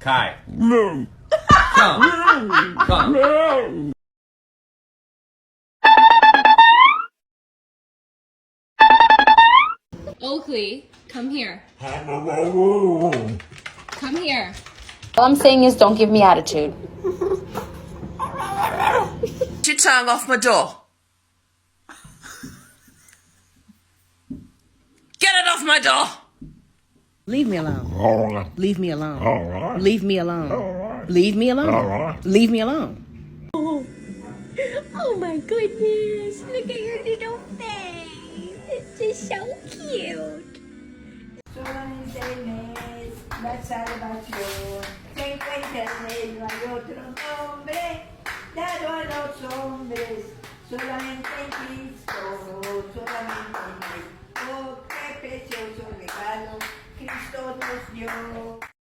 Kai. Come. Come. Oakley, come here. Come here. All I'm saying is don't give me attitude. Get your tongue off my door. Get it off my door. Leave me alone. All right. Leave me alone. All right. Leave me alone. All right. Leave me alone. All right. Leave me alone. Oh my goodness, look at your little face. It's just so cute. Solamente en él la salvación se encuentra en él, no hay otro nombre dado a los hombres, solamente en Cristo, solamente en él. Oh, qué precioso regalo Cristo nos dio.